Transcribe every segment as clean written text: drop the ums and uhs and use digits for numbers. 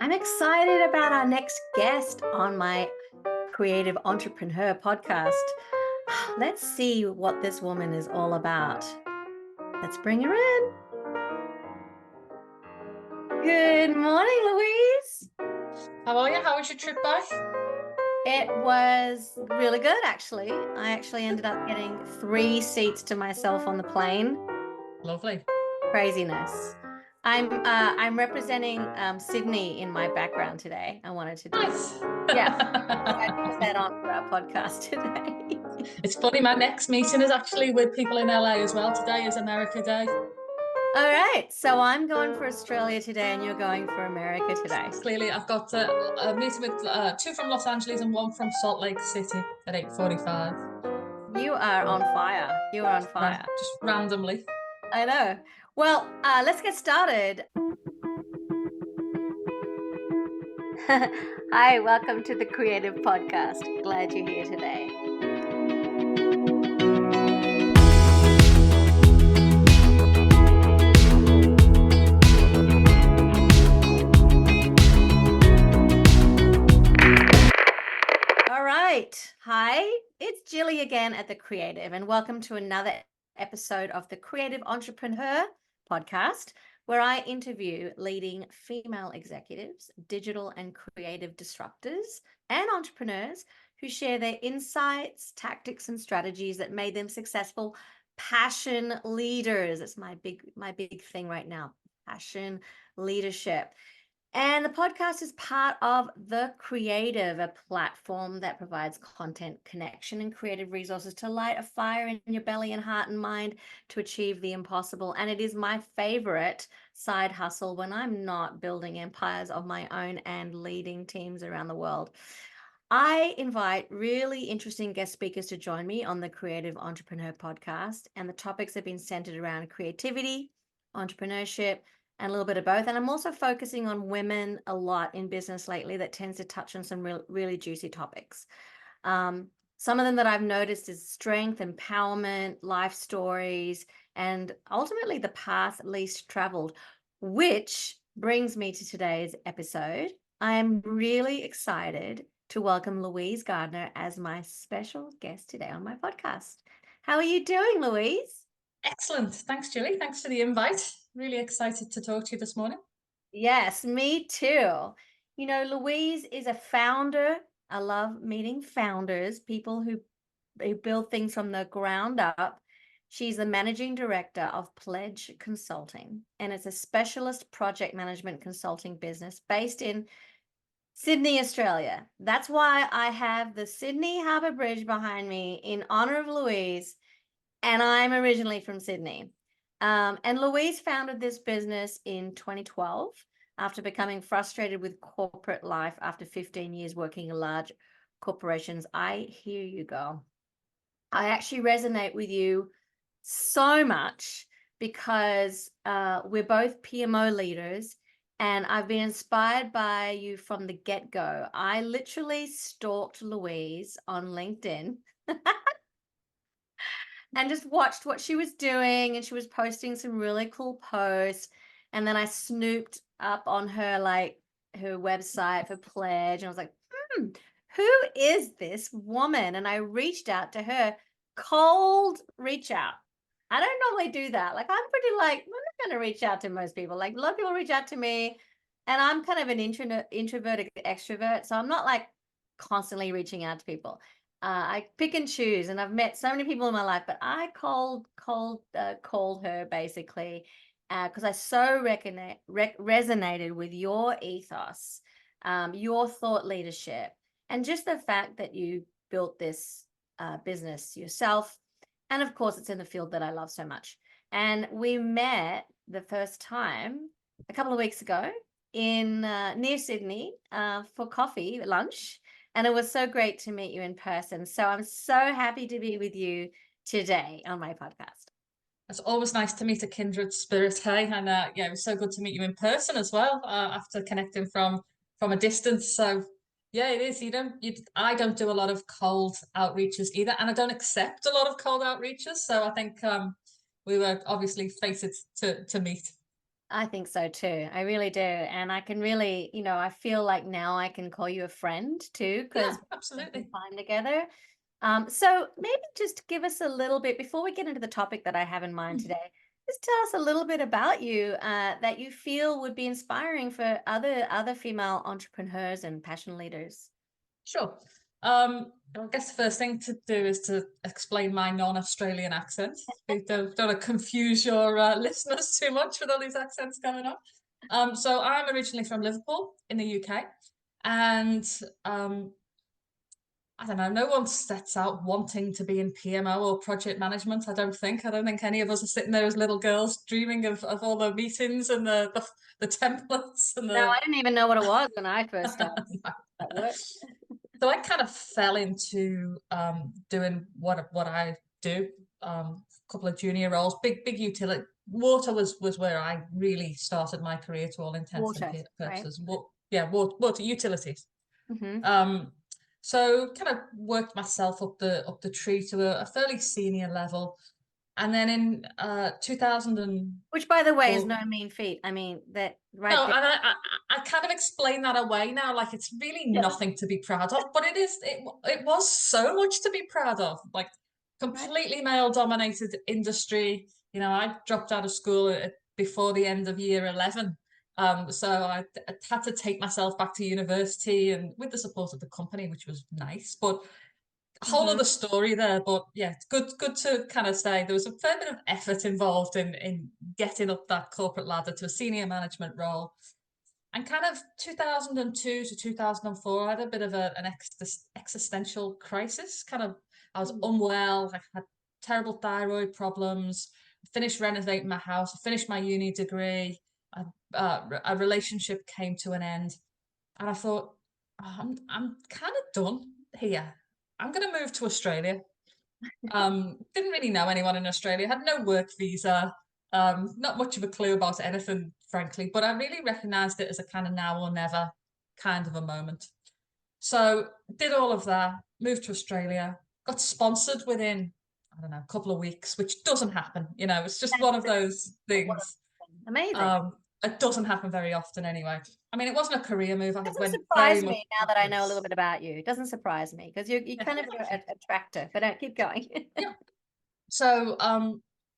I'm excited about our next guest on my Creative Entrepreneur podcast. Let's see what this woman is all about. Let's bring her in. Good morning, Louise. How are you? How was your trip back? It was really good, actually. I actually ended up getting 3 seats to myself on the plane. Lovely. Craziness. I'm representing Sydney in my background today. I wanted to do Nice. Yeah, I put that on for our podcast today. It's funny, my next meeting is actually with people in LA as well. Today is America Day. All right, so I'm going for Australia today and you're going for America today. Clearly, I've got a meeting with 2 from Los Angeles and 1 from Salt Lake City at 8:45. You are on fire. You are on fire. Just randomly. I know. Well, let's get started. Hi, welcome to the Creative Podcast. Glad you're here today. All right. Hi, it's Jilly again at The Creative, and welcome to another episode of the Creative EntreprenHER Podcast, where I interview leading female executives, digital and creative disruptors, and entrepreneurs who share their insights, tactics, and strategies that made them successful passion leaders. It's my big thing right now, passion leadership. And the podcast is part of TheCrea8ve, a platform that provides content, connection, and creative resources to light a fire in your belly and heart and mind to achieve the impossible. And it is my favorite side hustle when I'm not building empires of my own and leading teams around the world. I invite really interesting guest speakers to join me on the Creative EntreprenHER Podcast, and the topics have been centered around creativity, entrepreneurship, and a little bit of both. And I'm also focusing on women a lot in business lately. That tends to touch on some really juicy topics. Some of them that I've noticed is strength, empowerment, life stories, and ultimately the path least traveled, which brings me to today's episode. I'm really excited to welcome Louise Gardner as my special guest today on my podcast. How are you doing, Louise? Excellent. Thanks, Julie. Thanks for the invite. Really excited to talk to you this morning. Yes, me too. You know, Louise is a founder. I love meeting founders, people who build things from the ground up. She's the managing director of Pledge Consulting, and it's a specialist project management consulting business based in Sydney, Australia. That's why I have the Sydney Harbour Bridge behind me in honor of Louise, and I'm originally from Sydney. And Louise founded this business in 2012 after becoming frustrated with corporate life after 15 years working in large corporations. I hear you, girl. I actually resonate with you so much because we're both PMO leaders, and I've been inspired by you from the get-go. I literally stalked Louise on LinkedIn and just watched what she was doing, and she was posting some really cool posts. And then I snooped up on her, like her website for Pledge, and I was like, who is this woman? And I reached out to her, cold reach out. I don't normally do that. Like, I'm pretty like, I'm not going to reach out to most people. Like, a lot of people reach out to me, and I'm kind of an introverted extrovert. So I'm not like constantly reaching out to people. I pick and choose, and I've met so many people in my life, but I called her basically because I so resonated with your ethos, your thought leadership, and just the fact that you built this business yourself. And of course, it's in the field that I love so much. And we met the first time a couple of weeks ago in near Sydney for coffee, lunch. And it was so great to meet you in person. So I'm so happy to be with you today on my podcast. It's always nice to meet a kindred spirit, hey? And yeah, it was so good to meet you in person as well after connecting from a distance. So yeah, it is. I don't do a lot of cold outreaches either, and I don't accept a lot of cold outreaches. So I think we were obviously fated to meet. I think so too. I really do. And I can really, I feel like now I can call you a friend too, Yeah, because we spent some absolutely. time together. So maybe just give us a little bit before we get into the topic that I have in mind Mm. today. Just tell us a little bit about you that you feel would be inspiring for other female entrepreneurs and passion leaders. Sure. I guess the first thing to do is to explain my non-Australian accent. We don't want to confuse your listeners too much with all these accents going on. So I'm originally from Liverpool in the UK, and um, I don't know, no one sets out wanting to be in PMO or project management, I don't think. I don't think any of us are sitting there as little girls dreaming of all the meetings and the templates and No, the I didn't even know what it was when I first started at work. So I kind of fell into doing what I do. A couple of junior roles, big utility. Water was where I really started my career to all intents and Water, right? purposes. Yeah, water utilities. Hmm. Um, so kind of worked myself up the tree to a fairly senior level, and then in 2004. Which, by the way, is no mean feat. I mean, that right No, there. and I kind of explain that away now, like it's really Yeah. nothing to be proud of, but it was so much to be proud of, like Right. completely male dominated industry. I dropped out of school before the end of year 11. So I had to take myself back to university and with the support of the company, which was nice, but a whole Hmm. other story there. But yeah, it's good to kind of say there was a fair bit of effort involved in getting up that corporate ladder to a senior management role. And kind of 2002 to 2004, I had a bit of an existential crisis. Kind of, I was unwell. I had terrible thyroid problems. Finished renovating my house. I finished my uni degree. A relationship came to an end, and I thought, oh, I'm kind of done here. I'm going to move to Australia. Didn't really know anyone in Australia, had no work visa, not much of a clue about anything, frankly, but I really recognized it as a kind of now or never kind of a moment. So did all of that, moved to Australia, got sponsored within, I don't know, a couple of weeks, which doesn't happen. It's just one of those What things. amazing. Um, it doesn't happen very often anyway. I mean, it wasn't a career move. I Doesn't went very surprise much me now that I know a little bit about you. It doesn't surprise me because you Yeah, kind of a tractor, but keep going. yeah. So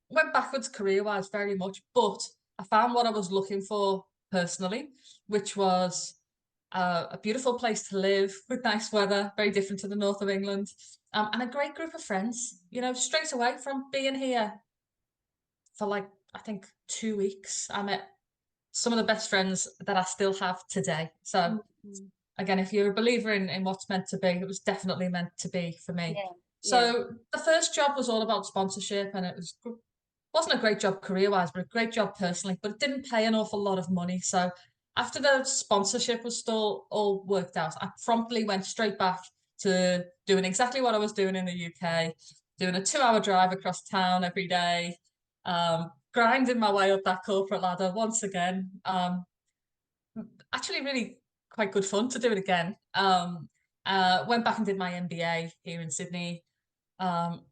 went backwards career wise very much, but I found what I was looking for personally, which was a beautiful place to live with nice weather, very different to the north of England, and a great group of friends. Straight away from being here for like I think 2 weeks, I met some of the best friends that I still have today. So Mhm. again, if you're a believer in what's meant to be, it was definitely meant to be for me. Yeah, yeah. So the first job was all about sponsorship, and it wasn't a great job career wise, but a great job personally. But it didn't pay an awful lot of money. So after the sponsorship was still all worked out, I promptly went straight back to doing exactly what I was doing in the UK, doing a 2-hour drive across town every day, grinding my way up that corporate ladder once again. Actually, really quite good fun to do it again. Went back and did my MBA here in Sydney. Um,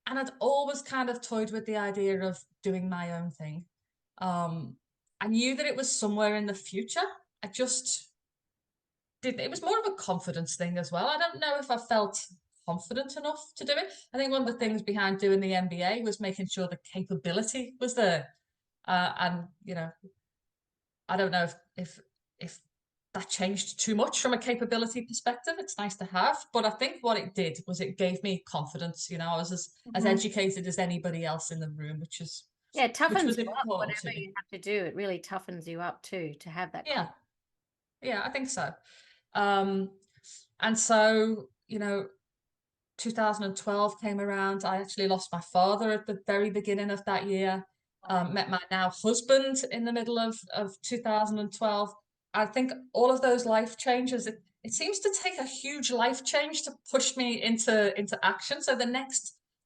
and I'd always kind of toyed with the idea of doing my own thing. Um, I knew that it was somewhere in the future. I just did. It was more of a confidence thing as well. I don't know if I felt confident enough to do it. I think one of the things behind doing the MBA was making sure the capability was there. And I don't know if that changed too much from a capability perspective. It's nice to have, but I think what it did was it gave me confidence. I was as Mhm. educated as anybody else in the room, Yeah, it which toughens was you up. important to Whatever me. you have to do, it really toughens you up too to have that. Yeah, yeah, I think so. Um, and so 2012 came around. I actually lost my father at the very beginning of that year. Right. Met my now husband in the middle of 2012. I think all of those life changes, it seems to take a huge life change to push me into action. So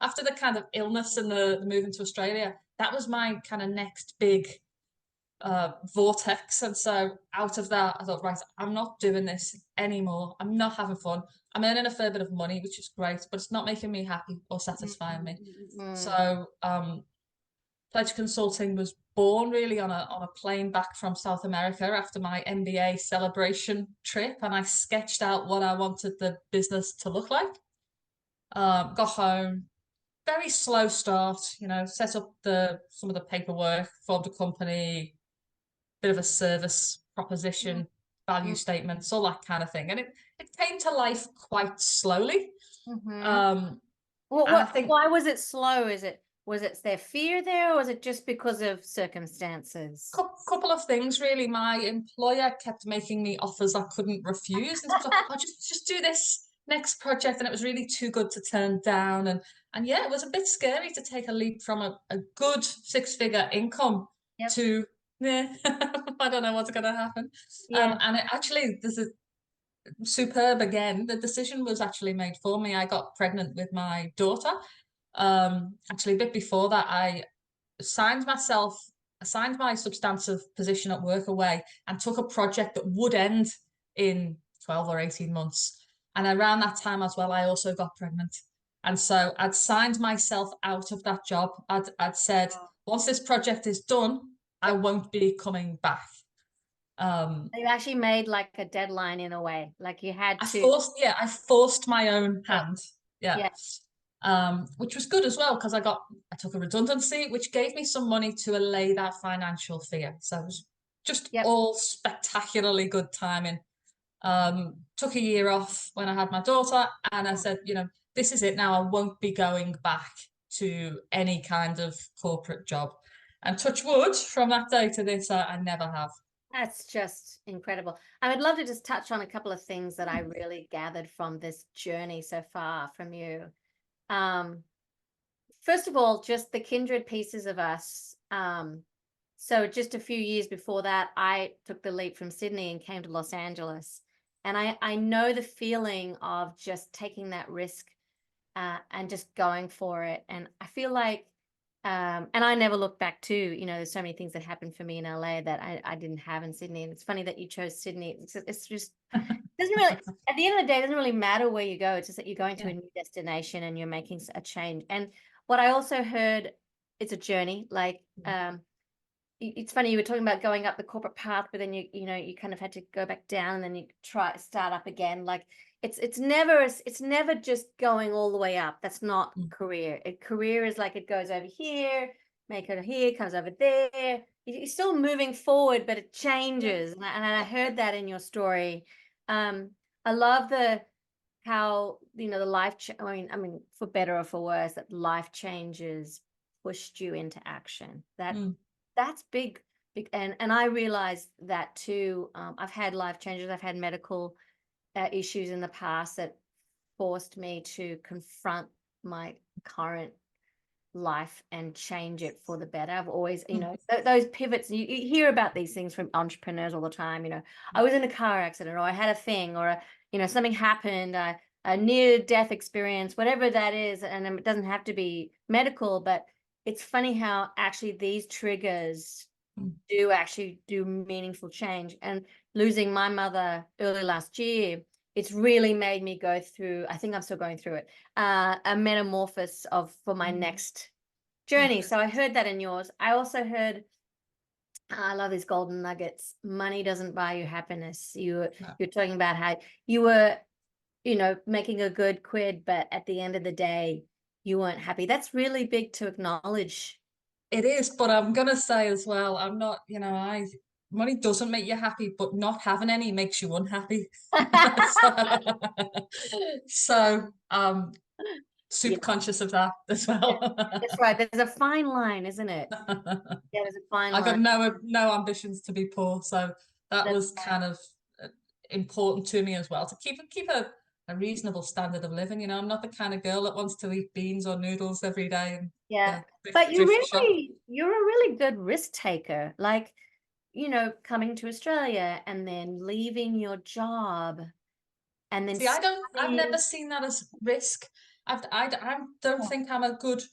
after the kind of illness and the move into Australia, that was my kind of next big vortex. And so out of that, I thought, right, I'm not doing this anymore. I'm not having fun. I'm earning a fair bit of money, which is great, but it's not making me happy or satisfying me. Mm-hmm. So Pledge Consulting was born really on a plane back from South America after my MBA celebration trip, and I sketched out what I wanted the business to look like. Got home, very slow start, set up some of the paperwork, formed a company, bit of a service proposition, value statements, all that kind of thing. And it came to life quite slowly. Well, And I think why was it slow? Was it their fear there, or was it just because of circumstances? couple of things really. My employer kept making me offers I couldn't refuse, and so I'll just do this next project, and it was really too good to turn down. And yeah, it was a bit scary to take a leap from a good six-figure income to I don't know what's going to happen. And this is superb again. The decision was actually made for me. I got pregnant with my daughter. Actually, a bit before that, I signed my substantive position at work away and took a project that would end in 12 or 18 months. And around that time as well, I also got pregnant. And so I'd signed myself out of that job. I'd said, once this project is done, I won't be coming back. You actually made like a deadline in a way, like you had to. I forced my own hand. Which was good as well, because I took a redundancy, which gave me some money to allay that financial fear. So it was just all spectacularly good timing. Took a year off when I had my daughter, and I said, this is it now. I won't be going back to any kind of corporate job. And touch wood, from that day to this, I never have. That's just incredible. I would love to just touch on a couple of things that I really gathered from this journey so far from you. First of all, just the kindred pieces of us. So just a few years before that, I took the leap from Sydney and came to Los Angeles. And I know the feeling of just taking that risk and just going for it. And I feel like, and I never look back too, there's so many things that happened for me in LA that I didn't have in Sydney. And it's funny that you chose Sydney. It's just, doesn't really, at the end of the day, it doesn't really matter where you go. It's just that you're going to a new destination and you're making a change. And what I also heard, it's a journey. Like, it's funny, you were talking about going up the corporate path, but then you kind of had to go back down and then you start up again. Like it's never just going all the way up. That's not career. Career is like it goes over here, make it here, comes over there. You're still moving forward, but it changes. And I heard that in your story. I love how the life. I mean, for better or for worse, that life changes pushed you into action. That's big. And I realized that too. I've had life changes. I've had medical issues in the past that forced me to confront my current life and change it for the better. I've always, those pivots, you hear about these things from entrepreneurs all the time. I was in a car accident, or I had a thing, or something happened, a near-death experience, whatever that is. And it doesn't have to be medical, but it's funny how actually these triggers do actually do meaningful change. And losing my mother early last year, it's really made me go through, I think I'm still going through it, a metamorphosis for my next journey. So I heard that in yours. I also heard, I love these golden nuggets. Money doesn't buy you happiness. You're talking about how you were, making a good quid, but at the end of the day, you weren't happy. That's really big to acknowledge. It is, but I'm gonna say as well, I'm not, money doesn't make you happy, but not having any makes you unhappy. so super conscious of that as well. That's right. There's a fine line, isn't it? There's a fine line. I got no ambitions to be poor, so that was kind of important to me as well, to keep a reasonable standard of living. I'm not the kind of girl that wants to eat beans or noodles every day. And, but you're a really good risk taker. Like, coming to Australia and then leaving your job, and then I've never seen that as risk. I don't think I'm a good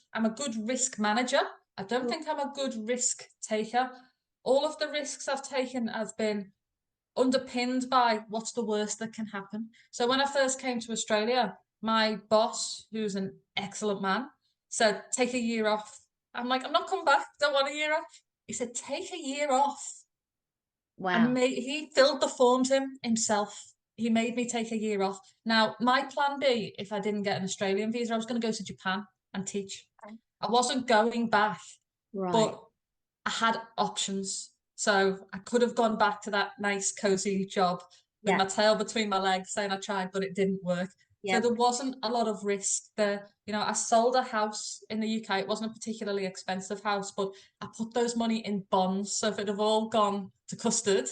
risk manager. I don't think I'm a good risk taker. All of the risks I've taken have been underpinned by what's the worst that can happen. So when I first came to Australia, my boss, who's an excellent man, said, take a year off. I'm like, I'm not coming back. Don't want a year off. He said, take a year off. Wow. He filled the forms in himself. He made me take a year off. Now, my plan B, if I didn't get an Australian visa, I was going to go to Japan and teach. I wasn't going back, Right. but I had options. So I could have gone back to that nice, cozy job with Yeah. my tail between my legs saying I tried, but it didn't work. So Yeah. there wasn't a lot of risk there. You know, I sold a house in the UK. It wasn't a particularly expensive house, but I put those money in bonds. So if it had all gone to custard,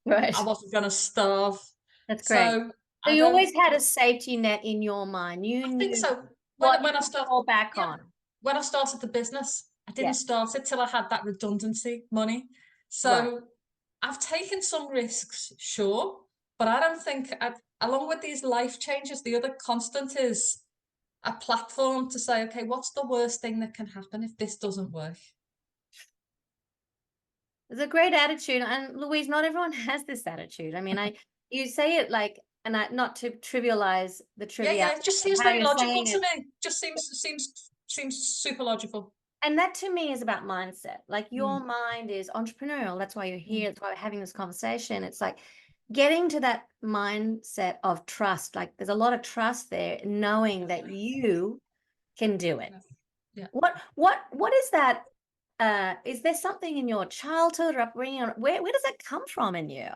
I Right. wasn't going to starve. That's great. So So I you don't, always had a safety net in your mind. You I think knew so. what you When I could start, fall back yeah, on. when I started the business, I Yeah. didn't start it till I had that redundancy money. Right. So I've taken some risks, sure, but I don't think, along with these life changes, the other constant is a platform to say, okay, what's the worst thing that can happen if this doesn't work? It's a great attitude. And Louise, not everyone has this attitude. I mean, you say it like, and not to trivialize the Yeah, triviality it just of seems how very you're logical saying to it. me. Just seems super logical. And that to me is about mindset. Like your Mm, mind is entrepreneurial. That's why you're mm, here. That's why we're having this conversation. It's like getting to that mindset of trust. Like there's a lot of trust there, knowing that you can do it. yeah. Yeah. What is that? Is there something in your childhood or upbringing? Where does that come from in you?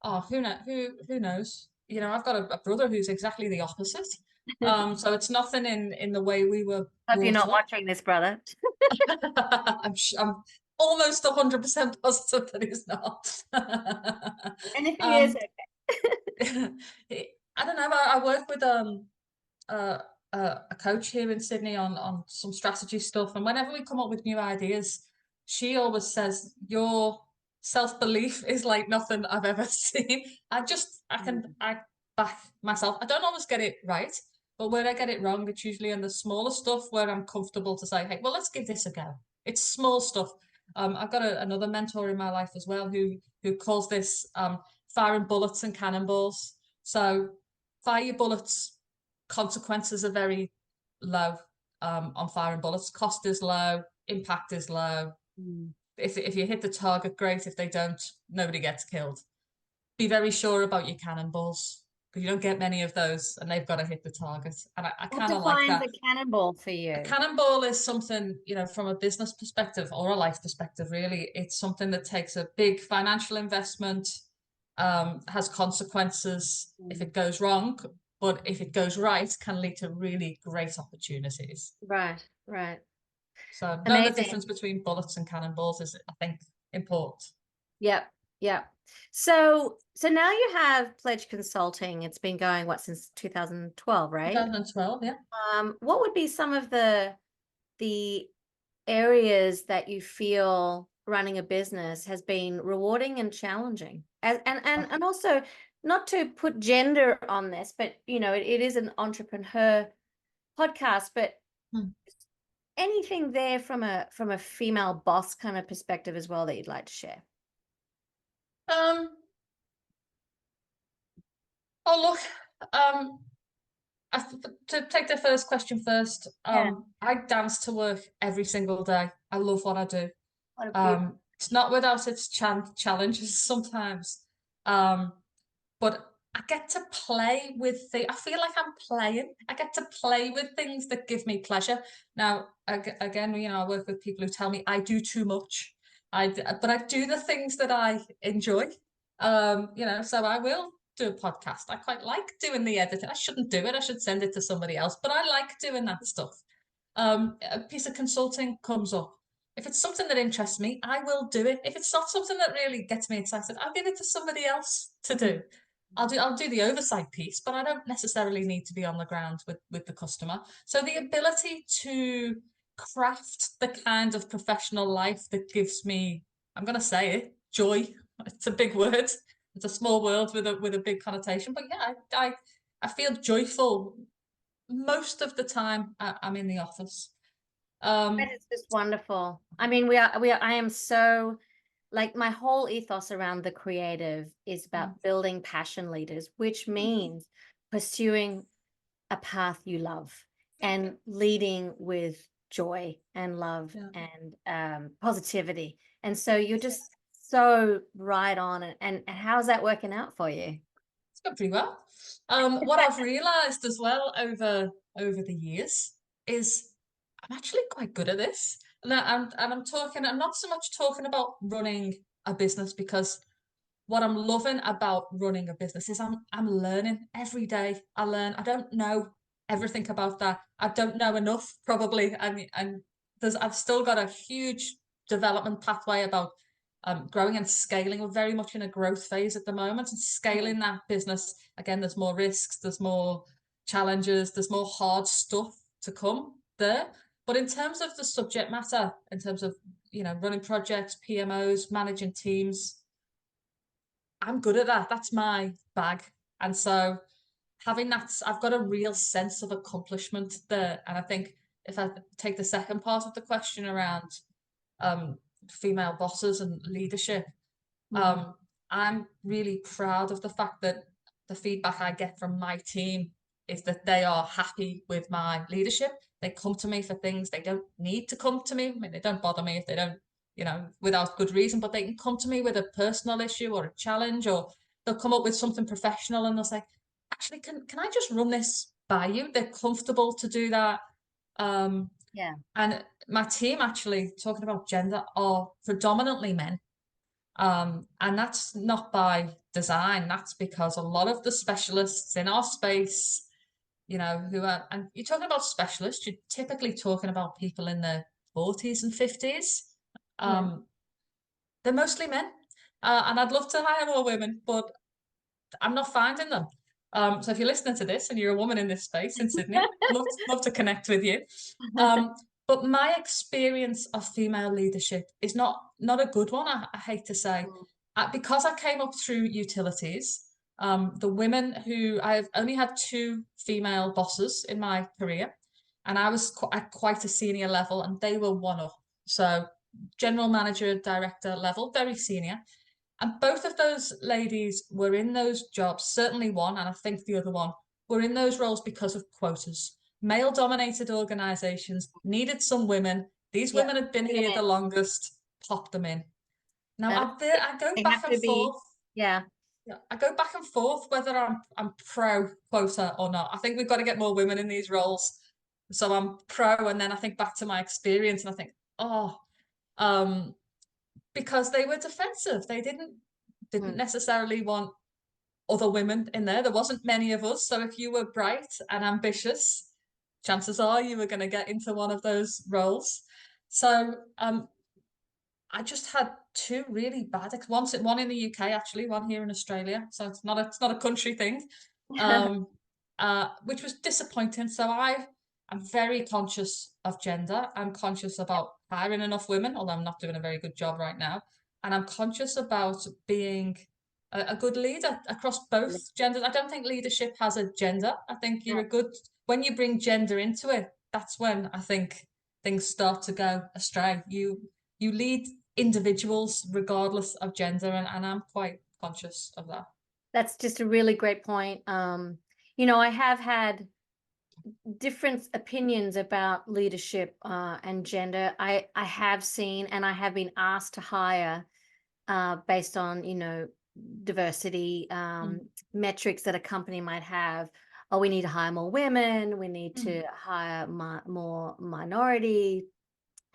Oh, who knows? You know, I've got a brother who's exactly the opposite. So it's nothing in the way we were Hope you're brought not up. watching this, brother. I'm almost 100% positive that he's not. And if he is, um, I don't know. I work with uh, a coach here in Sydney on some strategy stuff, and whenever we come up with new ideas, she always says your self-belief is like nothing I've ever seen. I back myself. I don't always get it right, but where I get it wrong, it's usually in the smaller stuff where I'm comfortable to say, hey, well, let's give this a go. It's small stuff. I've got another mentor in my life as well who calls this firing bullets and cannonballs. So fire your bullets, consequences are very low on firing bullets. Cost is low, impact is low. Mm. If you hit the target, great. If they don't, nobody gets killed. Be very sure about your cannonballs because you don't get many of those, and they've got to hit the target. And I What kind of like defines that. a cannonball for A you? cannonball is something, you know, from a business perspective or a life perspective, really. It's something that takes a big financial investment, has consequences if Mm. it goes wrong, but if it goes right, can lead to really great opportunities. Right, right. So knowing the Amazing. difference between bullets and cannonballs is, I think, important. Yep, yep. So now you have Pledge Consulting. It's been going, what, since 2012, right? 2012, yeah. What would be some of the areas that you feel running a business has been rewarding and challenging? And also not to put gender on this, but you know, it is an entrepreneur podcast, but Hmm. anything there from a female boss kind of perspective as well that you'd like to share? Um, oh look, um, to take the first question first, Yeah. I dance to work every single day. I love what I do. What a beautiful. It's not without its challenges sometimes. Um, but I get to play with I feel like I'm playing. I get to play with things that give me pleasure. Now, again, you know, I work with people who tell me I do too much. But I do the things that I enjoy. You know, so I will do a podcast. I quite like doing the editing. I shouldn't do it. I should send it to somebody else, but I like doing that stuff. A piece of consulting comes up. If it's something that interests me, I will do it. If it's not something that really gets me excited, I'll give it to somebody else to do. I'll do the oversight piece, but I don't necessarily need to be on the ground with the customer. So the ability to craft the kind of professional life that gives me, I'm going to say it, joy. It's a big word. It's a small world with a big connotation, but yeah, I feel joyful most of the time I'm in the office. That is just wonderful. I mean, I am so, like, my whole ethos around the creative is about building passion leaders, which means pursuing a path you love and leading with joy and love Yeah. and positivity. And so you're just so right on. And how's that working out for you? It's going pretty well. What I've realized as well over the years is I'm actually quite good at this. And I'm not so much talking about running a business, because what I'm loving about running a business is I'm learning every day. I learn. I don't know everything about that. I don't know enough probably, and I've still got a huge development pathway about growing and scaling. We're very much in a growth phase at the moment, and scaling that business again. There's more risks. There's more challenges. There's more hard stuff to come there. But in terms of the subject matter, in terms of running projects, PMOs, managing teams, I'm good at that. That's my bag. And so having that, I've got a real sense of accomplishment there. And I think if I take the second part of the question around female bosses and leadership, I'm really proud of the fact that the feedback I get from my team is that they are happy with my leadership. They come to me for things. They don't need to come to me. I mean, they don't bother me if they don't, without good reason, but they can come to me with a personal issue or a challenge, or they'll come up with something professional and they'll say, actually, can I just run this by you? They're comfortable to do that. Yeah. And my team, actually, talking about gender, are predominantly men. And that's not by design. That's because a lot of the specialists in our space, who are, and you're talking about specialists, you're typically talking about people in their 40s and 50s. They're mostly men. And I'd love to hire more women, but I'm not finding them. So if you're listening to this and you're a woman in this space in Sydney, love to connect with you. But my experience of female leadership is not a good one, I hate to say. Because I came up through utilities, the women who I've only had 2 female bosses in my career, and I was at quite a senior level, and they were one up. So general manager, director level, very senior. And both of those ladies were in those jobs, certainly one, and I think the other one, were in those roles because of quotas. Male-dominated organizations needed some women. These women had been here the longest, pop them in. Now, I go back and forth. Yeah. I go back and forth whether I'm pro quota or not. I think we've got to get more women in these roles. So I'm pro, and then I think back to my experience and I think, because they were defensive. They didn't necessarily want other women in there. There wasn't many of us. So if you were bright and ambitious, chances are you were going to get into one of those roles. So I just had 2 really bad, one in the UK, actually, one here in Australia. So it's not a country thing, which was disappointing. So I'm very conscious of gender. I'm conscious about hiring enough women, although I'm not doing a very good job right now. And I'm conscious about being a good leader across both genders. I don't think leadership has a gender. I think when you bring gender into it, that's when I think things start to go astray. You lead individuals regardless of gender, and I'm quite conscious of that. That's just a really great point. I have had different opinions about leadership and gender. I have seen, and I have been asked to hire based on diversity metrics that a company might have. Oh, we need to hire more women, we need to hire more minority,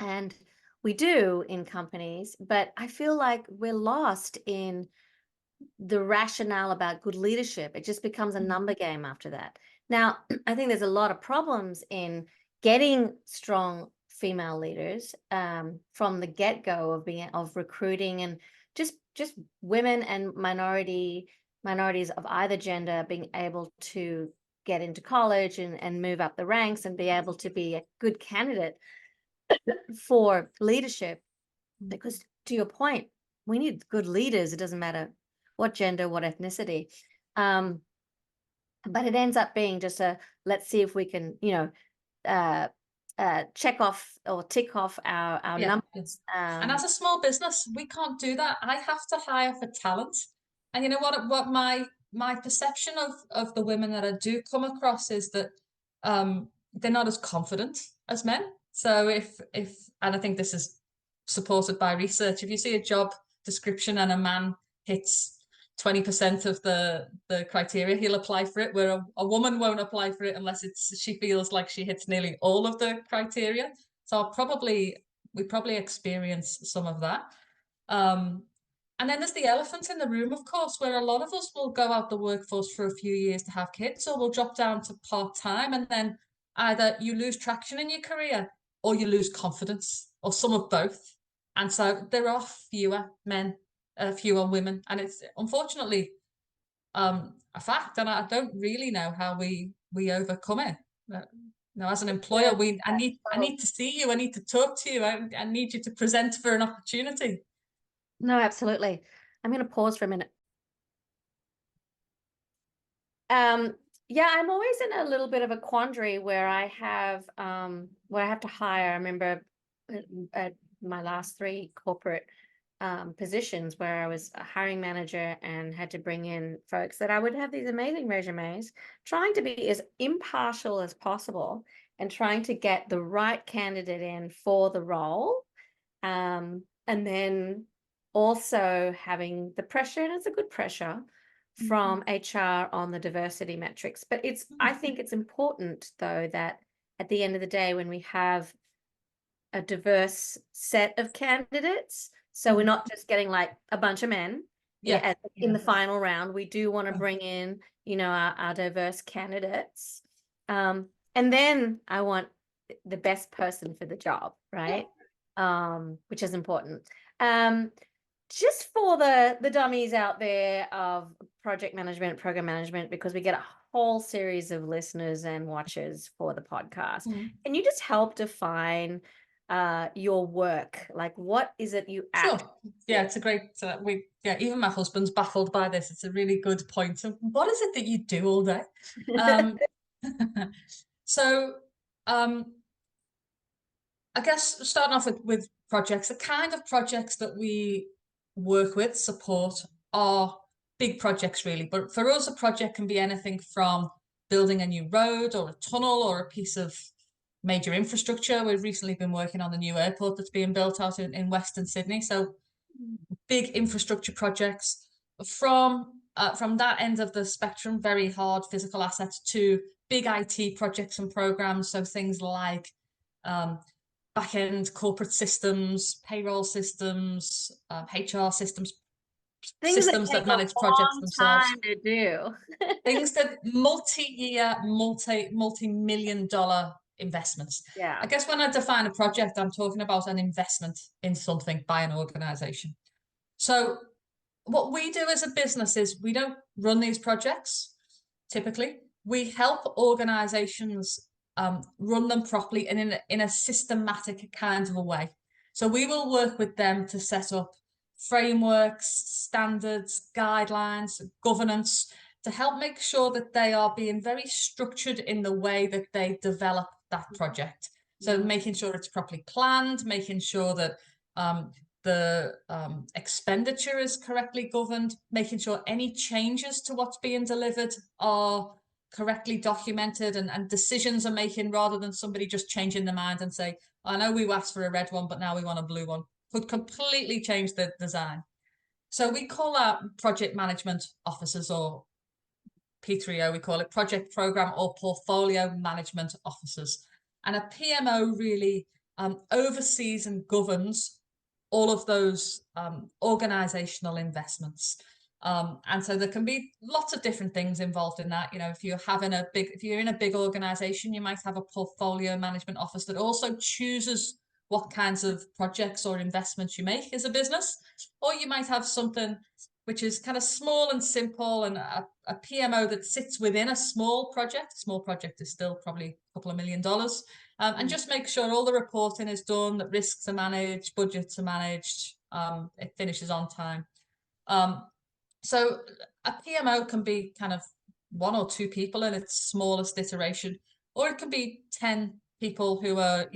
and we do in companies, but I feel like we're lost in the rationale about good leadership. It just becomes a number game after that. Now, I think there's a lot of problems in getting strong female leaders from the get-go of recruiting, and just women and minorities of either gender being able to get into college and move up the ranks and be able to be a good candidate for leadership. Because to your point, we need good leaders. It doesn't matter what gender, what ethnicity. But it ends up being just let's see if we can, check off or tick off our numbers. And as a small business, we can't do that. I have to hire for talent. And you know what my perception of the women that I do come across is that they're not as confident as men. So and I think this is supported by research, if you see a job description and a man hits 20% of the criteria, he'll apply for it, where a woman won't apply for it unless she feels like she hits nearly all of the criteria. So we probably experience some of that. And then there's the elephant in the room, of course, where a lot of us will go out the workforce for a few years to have kids, or we'll drop down to part-time, and then either you lose traction in your career or you lose confidence, or some of both. And so there are fewer men, fewer women, and it's unfortunately a fact. And I don't really know how we overcome it. Now, as an employer, I need to see you. I need to talk to you. I need you to present for an opportunity. No, absolutely. I'm going to pause for a minute. Yeah, I'm always in a little bit of a quandary where I have to hire. I remember at my last 3 corporate positions where I was a hiring manager and had to bring in folks that I would have these amazing resumes, trying to be as impartial as possible and trying to get the right candidate in for the role. And then also having the pressure, and it's a good pressure from HR on the diversity metrics. But I think it's important, though, that at the end of the day, when we have a diverse set of candidates, so we're not just getting like a bunch of men in the final round, we do want to bring in, our diverse candidates. And then I want the best person for the job, right? Which is important. Just for the dummies out there of project management, program management, because we get a whole series of listeners and watchers for the podcast. Can you just help define your work? Like, what is it you act? Sure. Yeah, it's a great, even my husband's baffled by this. It's a really good point. So what is it that you do all day? So, I guess starting off with projects, the kind of projects that we work with, support, are big projects, really. But for us, a project can be anything from building a new road or a tunnel or a piece of major infrastructure. We've recently been working on the new airport that's being built out in Western Sydney. So big infrastructure projects. From that end of the spectrum, very hard physical assets, to big IT projects and programs. So things like back-end corporate systems, payroll systems, HR systems, systems that manage projects themselves. Time to do. Things that multi-year, multi-million-dollar investments. Yeah. I guess when I define a project, I'm talking about an investment in something by an organization. So what we do as a business is we don't run these projects, typically. We help organizations run them properly and in a systematic kind of a way. So we will work with them to set up frameworks, standards, guidelines, governance, to help make sure that they are being very structured in the way that they develop that project. So making sure it's properly planned, making sure that the expenditure is correctly governed, making sure any changes to what's being delivered are correctly documented, and decisions are making, rather than somebody just changing their mind and say, I know we asked for a red one, but now we want a blue one, could completely change the design. So we call that project management officers, or P3O, we call it project program or portfolio management officers. And a PMO really oversees and governs all of those organizational investments. And so there can be lots of different things involved in that. If you're in a big organization, you might have a portfolio management office that also chooses what kinds of projects or investments you make as a business. Or you might have something which is kind of small and simple, and a PMO that sits within a small project. A small project is still probably a couple of $1 million. And just make sure all the reporting is done, that risks are managed, budgets are managed, it finishes on time. So a PMO can be kind of 1 or 2 people in its smallest iteration, or it can be 10 people who are,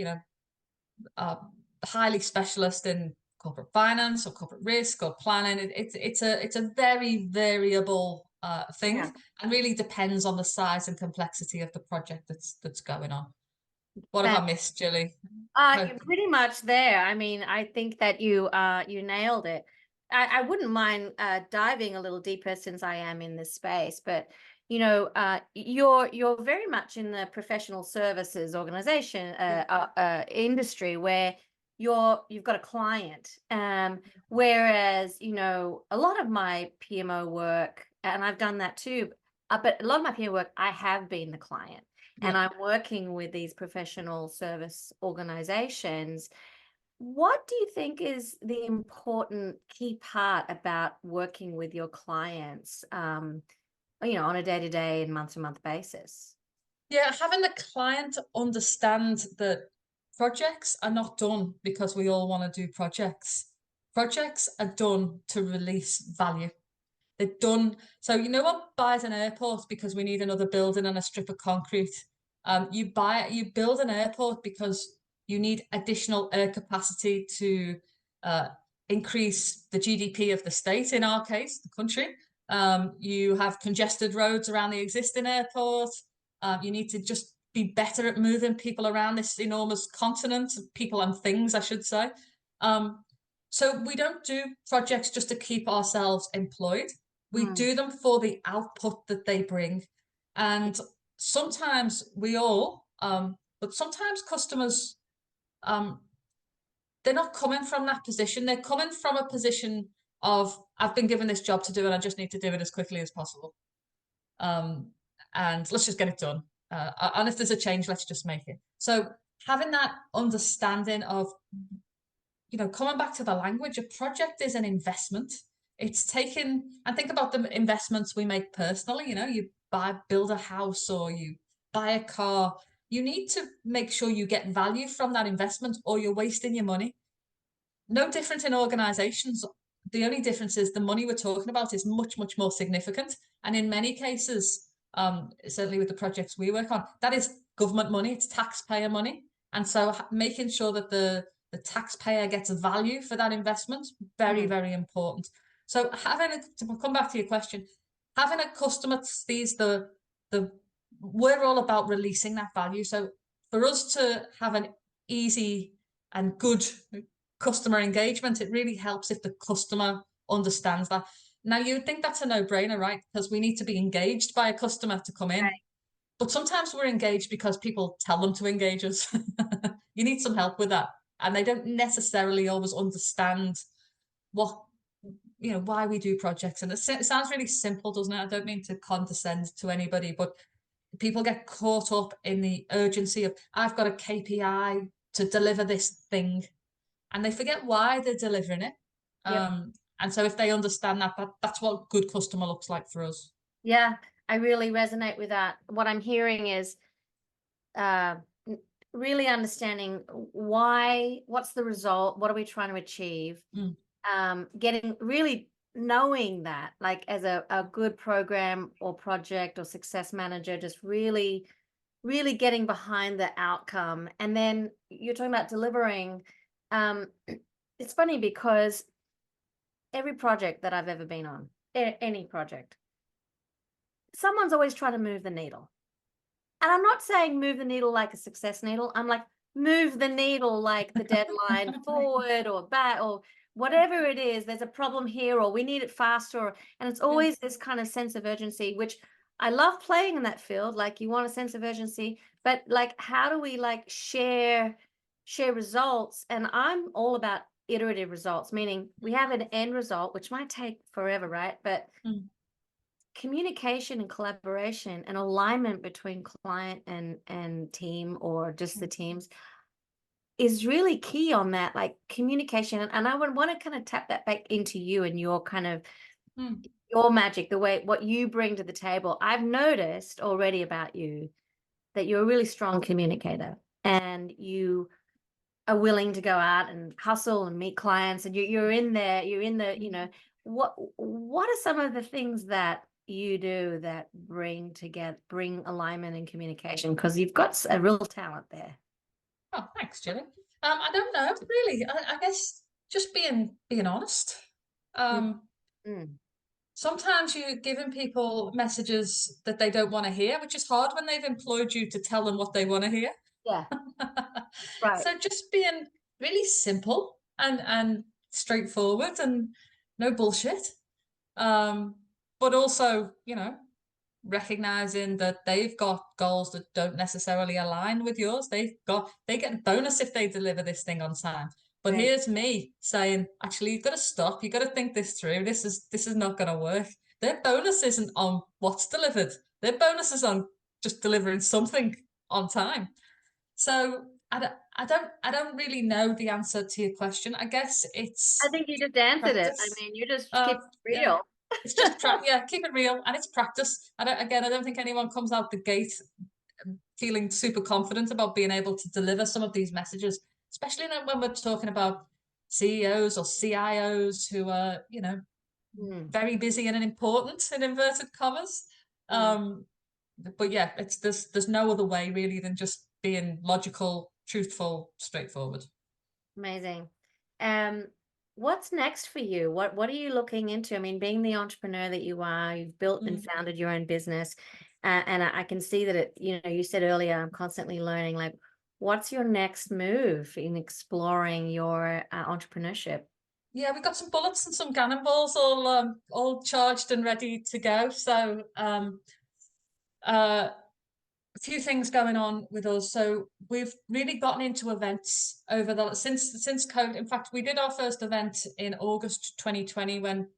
highly specialist in corporate finance or corporate risk or planning. It's a very variable thing, and really depends on the size and complexity of the project that's going on. What have I missed, Jilly? You're pretty much there. I mean, I think that you nailed it. I wouldn't mind diving a little deeper since I am in this space, but you're very much in the professional services organization industry where you've got a client. Whereas, a lot of my PMO work, and I've done that too, but a lot of my PMO work, I have been the client. And I'm working with these professional service organizations. What do you think is the important key part about working with your clients, on a day-to-day and month-to-month basis? Yeah, having the client understand that projects are not done because we all want to do projects. Projects are done to release value. They're done. So you know what buys an airport because we need another building and a strip of concrete. You build an airport because you need additional air capacity to increase the GDP of the state, in our case, the country. You have congested roads around the existing airport. You need to just be better at moving people around this enormous continent, people and things, I should say. So we don't do projects just to keep ourselves employed. We do them for the output that they bring. And sometimes but sometimes customers, they're not coming from that position. They're coming from a position of, I've been given this job to do and I just need to do it as quickly as possible. And let's just get it done. And if there's a change, let's just make it. So having that understanding of, coming back to the language, a project is an investment. It's taken, and think about the investments we make personally. You build a house or you buy a car. You need to make sure you get value from that investment or you're wasting your money. No different in organizations. The only difference is the money we're talking about is much, much more significant. And in many cases, certainly with the projects we work on, that is government money, it's taxpayer money. And so making sure that the taxpayer gets value for that investment, very, very important. So to come back to your question, having a customer sees we're all about releasing that value. So for us to have an easy and good customer engagement, it really helps if the customer understands that. Now, you would think that's a no-brainer, right? Because we need to be engaged by a customer to come in. Right. But sometimes we're engaged because people tell them to engage us. You need some help with that. And they don't necessarily always understand why we do projects. And it sounds really simple, doesn't it? I don't mean to condescend to anybody, but people get caught up in the urgency of, I've got a KPI to deliver this thing. And they forget why they're delivering it. Yep. And so if they understand that's what good customer looks like for us. Yeah, I really resonate with that. What I'm hearing is really understanding what's the result, what are we trying to achieve? Knowing that, like, as a good program or project or success manager, just really, really getting behind the outcome. And then you're talking about delivering. It's funny because every project that I've ever been on, any project, someone's always trying to move the needle. And I'm not saying move the needle like a success needle. I'm like, move the needle like the deadline forward or back or whatever it is. There's a problem here, or we need it faster. And it's always this kind of sense of urgency, which I love playing in that field. Like, you want a sense of urgency, but like, how do we like share results? And I'm all about iterative results, meaning we have an end result, which might take forever, right? But communication and collaboration and alignment between client and team, or just the teams, is really key on that, like communication. And I would want to kind of tap that back into you and your kind of your magic, what you bring to the table. I've noticed already about you that you're a really strong communicator, and you are willing to go out and hustle and meet clients, and you're in the what are some of the things that you do that bring alignment and communication? Because you've got a real talent there. Oh, thanks, Jilly. I don't know, really. I guess just being honest. Sometimes you're giving people messages that they don't want to hear, which is hard when they've employed you to tell them what they want to hear. Yeah. Right. So just being really simple and straightforward and no bullshit. But also, recognizing that they've got goals that don't necessarily align with yours. They get a bonus if they deliver this thing on time. But Right. here's me saying, actually, you've got to stop. You've got to think this through. This is not going to work. Their bonus isn't on what's delivered. Their bonus is on just delivering something on time. So I don't really know the answer to your question. I guess I it's think you just answered it. I practice. mean, you just Uh, keep it yeah, real. it's just yeah, keep it real, and it's practice. I don't think anyone comes out the gate feeling super confident about being able to deliver some of these messages, especially when we're talking about CEOs or CIOs who are, Mm, very busy and important in inverted commas. mm. But yeah, there's no other way really than just being logical, truthful, straightforward. Amazing. Um, what's next for you? What are you looking into? I mean, being the entrepreneur that you are, you've built and Mm. founded your own business, and I can see that you said earlier, I'm constantly learning. Like, what's your next move in exploring your entrepreneurship? Yeah, we've got some bullets and some cannonballs all charged and ready to go. So uh, a few things going on with us. So we've really gotten into events over the since COVID. In fact, we did our first event in August 2020 when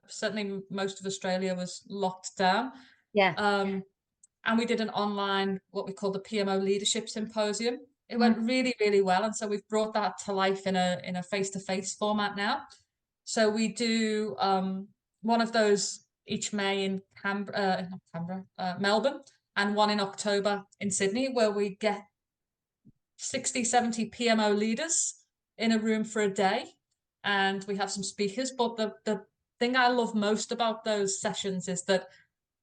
certainly most of Australia was locked down. Yeah. And we did an online, what we call the PMO Leadership Symposium. It Mm. went really, really well, and so we've brought that to life in a face-to-face format now. So we do one of those each May in Melbourne, and one in October in Sydney, where we get 60, 70 PMO leaders in a room for a day, and we have some speakers. But the thing I love most about those sessions is that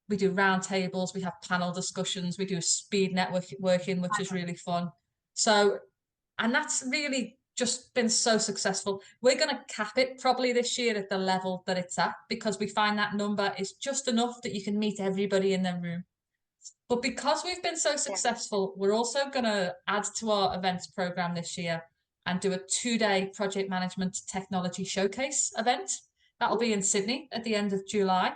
we do roundtables, we have panel discussions, we do speed networking, which is really fun. So, and that's really just been so successful. We're going to cap it probably this year at the level that it's at, because we find that number is just enough that you can meet everybody in the room. But because we've been so successful, we're also going to add to our events program this year and do a 2-day project management technology showcase event. That'll be in Sydney at the end of July.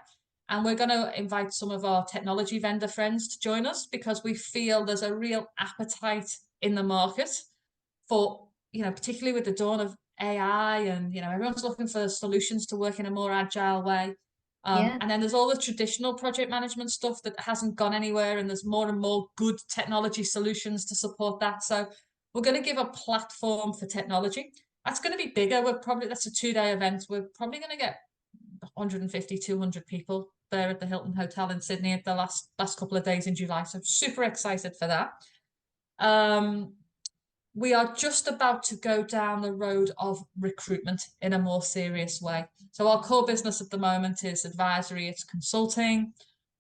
And we're going to invite some of our technology vendor friends to join us, because we feel there's a real appetite in the market for, particularly with the dawn of AI, and, everyone's looking for solutions to work in a more agile way. Yeah. And then there's all the traditional project management stuff that hasn't gone anywhere, and there's more and more good technology solutions to support that. So we're going to give a platform for technology. That's going to be bigger. That's a 2-day event. We're probably going to get 150, 200 people there at the Hilton Hotel in Sydney at the last couple of days in July. So I'm super excited for that. We are just about to go down the road of recruitment in a more serious way. So our core business at the moment is advisory, it's consulting.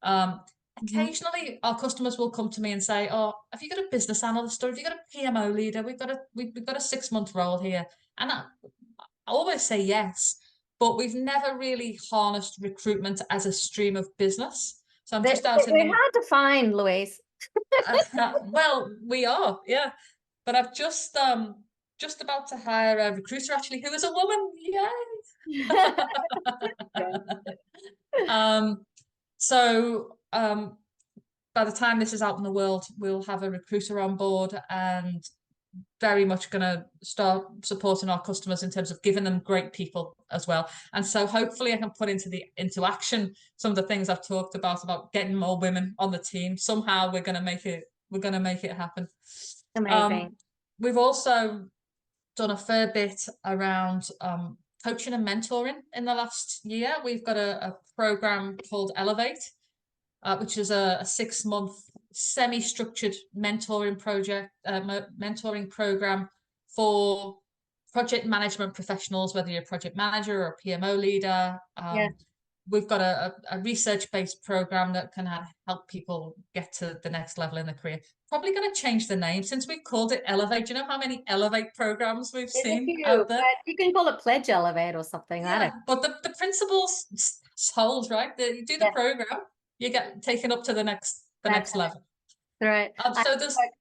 Occasionally our customers will come to me and say, oh, have you got a business analyst, or have you got a PMO leader? We've got a 6-month role here. And I always say yes, but we've never really harnessed recruitment as a stream of business. So I'm They're, just out in they're the hard to find, Louise. well, we are, yeah. But I've just about to hire a recruiter actually, who is a woman. Yeah. Yay! So by the time this is out in the world, we'll have a recruiter on board, and very much going to start supporting our customers in terms of giving them great people as well. And so hopefully I can put into action some of the things I've talked about getting more women on the team. Somehow we're going to make it happen. Amazing. We've also done a fair bit around coaching and mentoring in the last year. We've got a program called Elevate, which is a 6-month semi-structured mentoring program for project management professionals, whether you're a project manager or a PMO leader. Yeah. We've got a research-based program that can help people get to the next level in their career. Probably going to change the name since we've called it Elevate. Do you know how many Elevate programs we've There's a seen few, out there? but you can call it Pledge Elevate or something. I Yeah, don't. but the principles hold, right? You do the Yeah, program, you get taken up to the next that's level. Right. So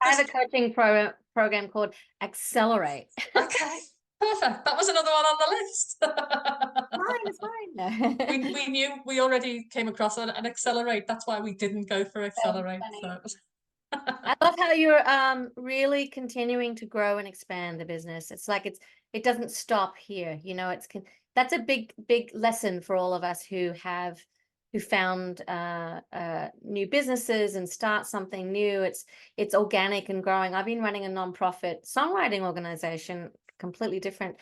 I have a coaching program called Accelerate. okay, perfect. That was another one on the list. Fine, it's fine. No. We knew we already came across an Accelerate. That's why we didn't go for That's Accelerate. funny. So. I love how you're really continuing to grow and expand the business. It's like it doesn't stop here. You know, that's a big lesson for all of us who found new businesses and start something new. It's organic and growing. I've been running a nonprofit songwriting organization, completely different,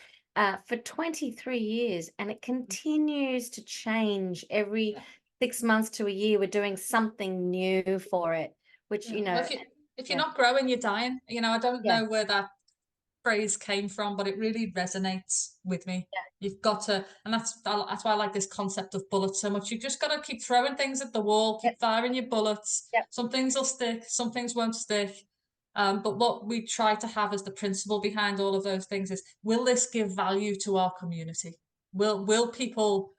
for 23 years, and it continues to change every 6 months to a year. We're doing something new for it, which, Yeah. you Well, know, if you're yeah, not growing, you're dying. You know, I don't yeah, know where that phrase came from, but it really resonates with me. You've got to, and that's why I like this concept of bullets so much. You've just got to keep throwing things at the wall, yeah, keep firing your bullets. yeah. Some things will stick, some things won't stick. But what we try to have as the principle behind all of those things is, will this give value to our community? Will people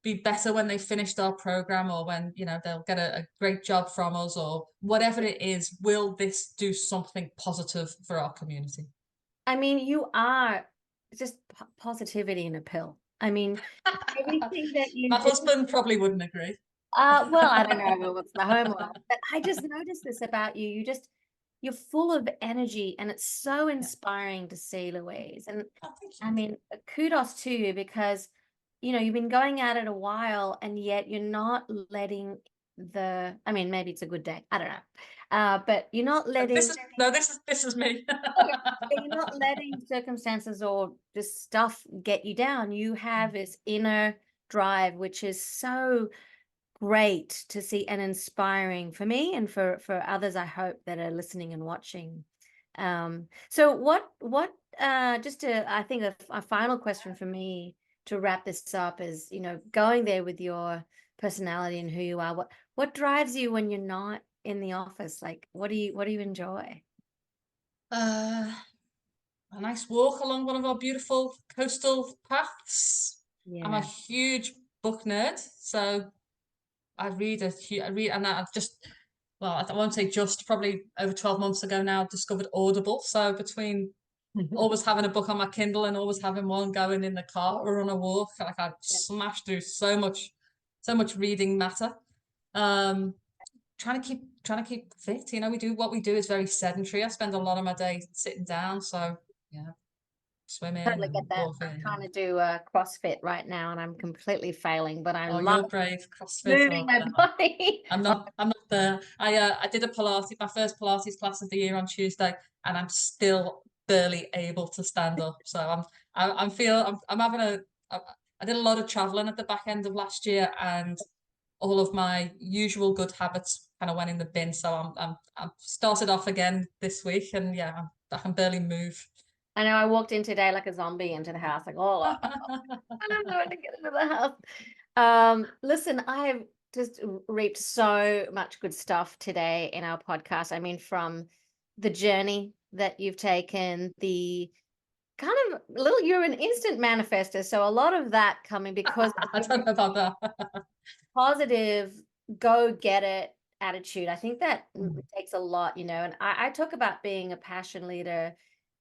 be better when they finished our program, or when, you know, they'll get a great job from us, or whatever it is? Will this do something positive for our community? I mean, you are just positivity in a pill. I mean, everything that you My do. husband probably wouldn't agree. Well, I don't know what's the home life, but I just noticed this about you. You're full of energy, and it's so Yeah. inspiring to see, Louise. And Oh, thank I you. mean, kudos to you, because, you know, you've been going at it a while, and yet you're not letting I mean, maybe it's a good day. I don't know. But you're not letting, This is me. okay, but you're not letting circumstances or just stuff get you down. You have this inner drive, which is so great to see and inspiring for me and for others, I hope, that are listening and watching. So just to, I think a final question for me to wrap this up is, you know, going there with your personality and who you are, what drives you when you're not in the office? Like, what do you enjoy? uh, a nice walk along one of our beautiful coastal paths. I'm a Yeah. huge book nerd, so I read, and I've just, well, I won't say just, probably over 12 months ago now, discovered Audible. So between always having a book on my Kindle and always having one going in the car or on a walk, like, I smashed through so much reading matter. Um, trying to keep fit. You know, what we do is very sedentary. I spend a lot of my day sitting down, so yeah, swimming Totally get and that. I'm walking. trying to do CrossFit right now, and I'm completely failing, but I Oh, love you're brave. CrossFit. moving Oh, my no. body. I'm not there. I did my first Pilates class of the year on Tuesday, and I'm still barely able to stand up. So I'm having I did a lot of traveling at the back end of last year, and all of my usual good habits kind of went in the bin. So I'm started off again this week, and yeah, I can barely move. I know I walked in today like a zombie into the house, like, oh, I don't know how to get into the house. Listen, I have just reaped so much good stuff today in our podcast. I mean, from the journey that you've taken, the kind of you're an instant manifester. So a lot of that coming because I don't know about that. positive, go get it attitude. I think that Mm. takes a lot, you know. And I talk about being a passion leader,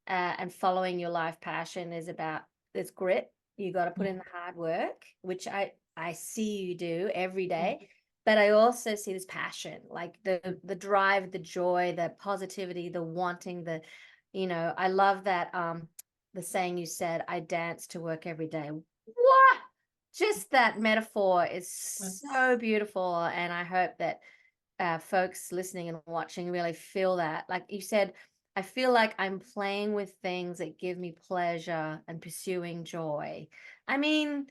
and following your life passion is about this grit. You got to put in the hard work, which I see you do every day. But I also see this passion, like the drive, the joy, the positivity, the wanting, you know, I love that the saying you said, I dance to work every day. What? Just that metaphor is so beautiful, and I hope that folks listening and watching really feel that. Like you said, I feel like I'm playing with things that give me pleasure and pursuing joy. I mean,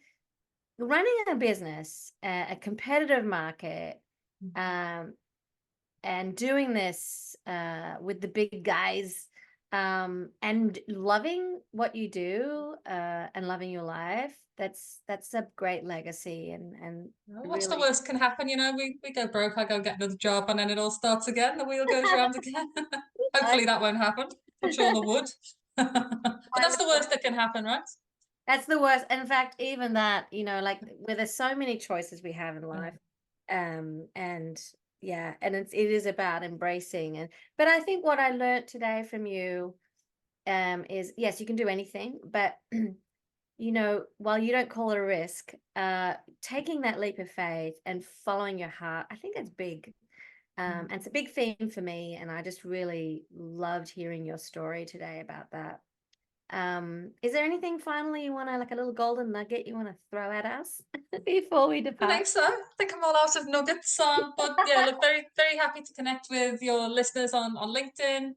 running a business, a competitive market, um, and doing this with the big guys, and loving what you do, and loving your life, that's a great legacy, and What's the really, worst can happen? You know, we go broke, I go get another job, and then it all starts again. The wheel goes round again. I Hopefully that won't happen. Touch all the wood. But that's the know. worst that can happen, right? That's the worst. In fact, even that, you know, like where there's so many choices we have in Yeah. life, and yeah, and it is about embracing. But I think what I learned today from you is, yes, you can do anything, but while you don't call it a risk, taking that leap of faith and following your heart, I think it's big. And it's a big theme for me, and I just really loved hearing your story today about that. Is there anything finally you want to, like a little golden nugget you want to throw at us before we I depart? think so. I think I'm all out of nuggets. But yeah, look, very, very happy to connect with your listeners on LinkedIn.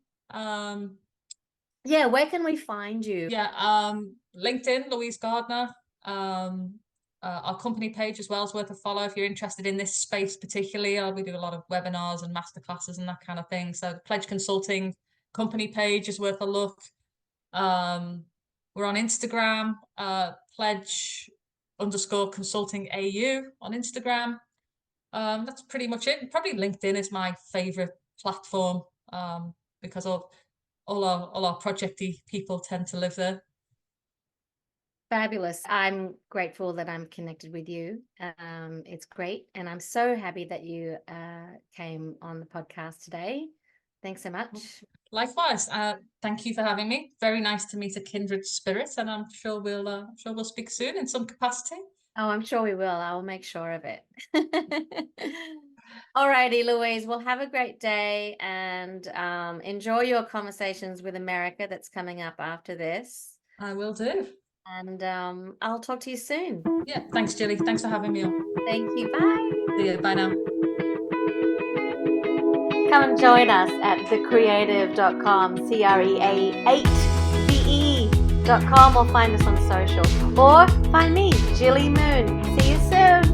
Yeah, where can we find you? Yeah, LinkedIn, Louise Gardner. Our company page as well is worth a follow if you're interested in this space particularly. We do a lot of webinars and masterclasses and that kind of thing. So the Pledge Consulting company page is worth a look. We're on Instagram, Pledge_consulting AU on Instagram. That's pretty much it. Probably LinkedIn is my favorite platform because all our projecty people tend to live there. Fabulous. I'm grateful that I'm connected with you. It's great. And I'm so happy that you came on the podcast today. Thanks so much. Likewise. Thank you for having me. Very nice to meet a kindred spirit, and I'm sure we'll speak soon in some capacity. Oh, I'm sure we will. I will make sure of it. All righty, Louise. Well, have a great day, and enjoy your conversations with America that's coming up after this. I will do. And I'll talk to you soon. Yeah. Thanks, Jilly. Thanks for having me on. Thank you. Bye. See you. Bye now. Come and join us at TheCrea8ve.com, CREA8ve.com, or find us on social. Or find me, Jilly Moon. See you soon.